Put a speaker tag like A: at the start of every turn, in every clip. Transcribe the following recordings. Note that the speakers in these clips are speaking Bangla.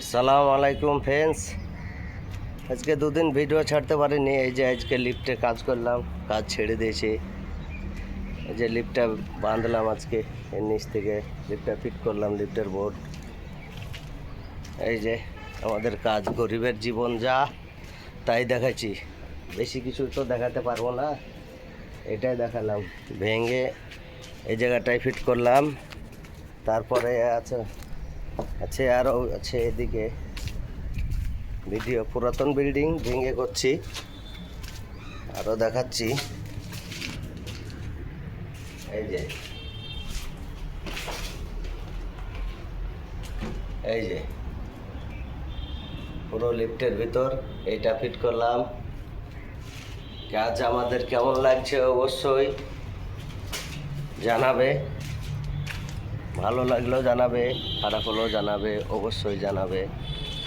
A: আসসালামু আলাইকুম ফ্রেন্ডস। আজকে দুদিন ভিডিও ছাড়তে পারিনি। এই যে আজকে লিফটে কাজ করলাম, কাজ ছেড়ে দিয়েছি। এই যে লিফটটা বাঁধলাম আজকে, এর নিচ থেকে লিফটটা ফিট করলাম, লিফটের বোর্ড। এই যে আমাদের কাজ, গরিবের জীবন যা তাই দেখাচ্ছি, বেশি কিছু তো দেখাতে পারবো না, এটাই দেখালাম। ভেঙে এই জায়গাটায় ফিট করলাম, তারপরে আছে আরও আছে এদিকে ভিডিও। পুরাতন বিল্ডিং ভেঙে করছি, আরও দেখাচ্ছি। এই যে এই যে পুরো লিফটের ভিতর এইটা ফিট করলাম। কাজ আমাদের কেমন লাগছে অবশ্যই জানাবে, ভালো লাগলেও জানাবে, খারাপ হলেও জানাবে, অবশ্যই জানাবে।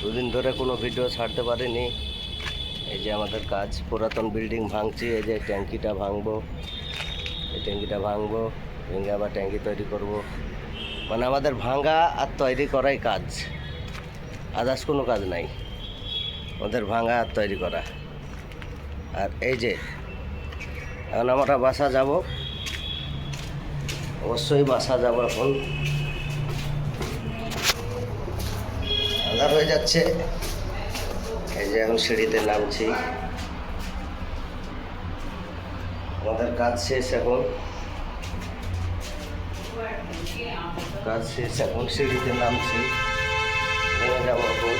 A: দুদিন ধরে কোনো ভিডিও ছাড়তে পারিনি। এই যে আমাদের কাজ, পুরাতন বিল্ডিং ভাঙছি। এই যে ট্যাঙ্কিটা ভাঙবো, এই ট্যাঙ্কিটা ভাঙবো, ভেঙে আবার ট্যাঙ্কি তৈরি করব। মানে আমাদের ভাঙা আর তৈরি করাই কাজ, আদার্স কোনো কাজ নাই, আমাদের ভাঙা আর তৈরি করা। আর এই যে এখন আমরা বাসা যাব, অবশ্যই বাসা যাব। এখন আন্ধার হয়ে যাচ্ছে। এই যে এখন সিঁড়িতে নামছি, আমাদের কাজ শেষ। এখন কাজ শেষ, এখন সিঁড়িতে নামছি, নেমে যাবো এখন।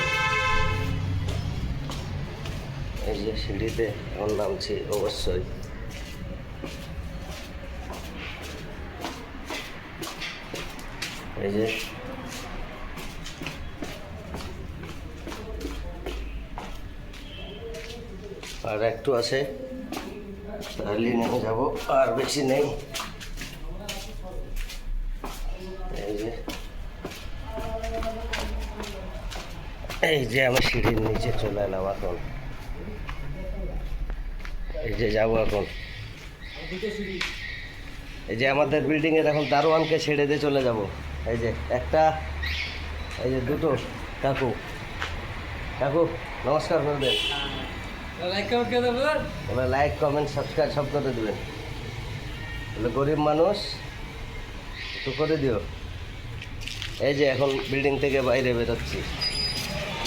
A: এই যে সিঁড়িতে এখন নামছি অবশ্যই। এই যে আর একটু আছে, তাহলে নেমে যাব, আর বেশি নেই। এই যে আমি সিঁড়ির নিচে চলে এলাম এখন। এই যে যাবো এখন। এই যে আমাদের বিল্ডিংয়ের এখন দারোয়ানকে ছেড়ে দিয়ে চলে যাব। এই যে একটা, এই যে দুটো কাকু। কাকু নমস্কার করে দেন। লাইক কমেন্ট সাবস্ক্রাইব সব করে দেবেন। বলে গরিব মানুষ, একটু করে দিও। এই যে এখন বিল্ডিং থেকে বাইরে বেরোচ্ছি।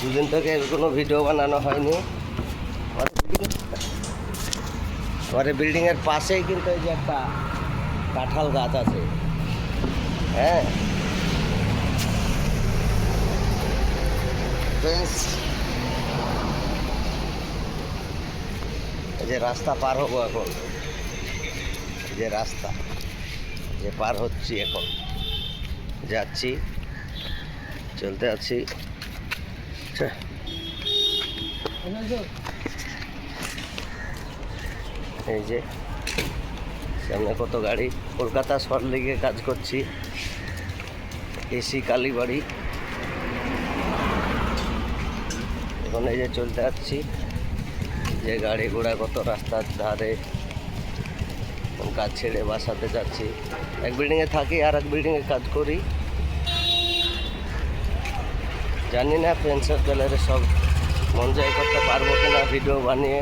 A: দুদিন থেকে কোনো ভিডিও বানানো হয়নি। আমার বিল্ডিংয়ের পাশেই কিন্তু এই যে একটা কাঁঠাল গাছ আছে। হ্যাঁ এই যে রাস্তা পার হবো এখন, এই যে রাস্তা যে পার হচ্ছি এখন, যাচ্ছি, চলতে আছি। এই যে সামনে কত গাড়ি, কলকাতা শহর লিগে কাজ করছি, এসি কালীবাড়ি। এখন এই যে চলতে যাচ্ছি, যে গাড়ি ঘোড়া কত রাস্তার ধারে। কাজ ছেড়ে বাসাতে যাচ্ছি, এক বিল্ডিংয়ে থাকি আর এক বিল্ডিংয়ে কাজ করি। জানি না ফ্রেন্ড সার্কেলের সব মন জয় করতে পারবো কিনা ভিডিও বানিয়ে,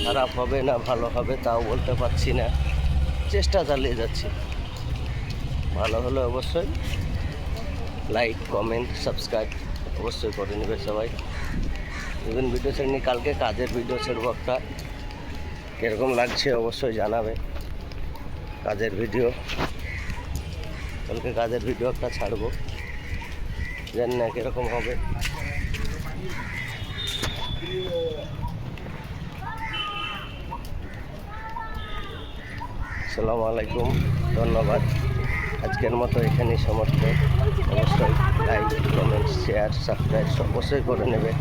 A: খারাপ হবে না ভালো হবে তাও বলতে পারছি না, চেষ্টা চালিয়ে যাচ্ছি। ভালো হলে অবশ্যই লাইক কমেন্ট সাবস্ক্রাইব অবশ্যই করে নেবে সবাই। দুদিন ভিডিও ছেড়ে কালকে কাজের ভিডিও ছেড়বো একটা, কীরকম লাগছে অবশ্যই জানাবে। কাজের ভিডিও কালকে, কাজের ভিডিও একটা ছাড়বো, জানি না কীরকম হবে। আসসালামু আলাইকুম, ধন্যবাদ। আজকের মতো এখানেই সমাপ্ত। অবশ্যই লাইক কমেন্ট শেয়ার সাবস্ক্রাইব অবশ্যই করে নেবে।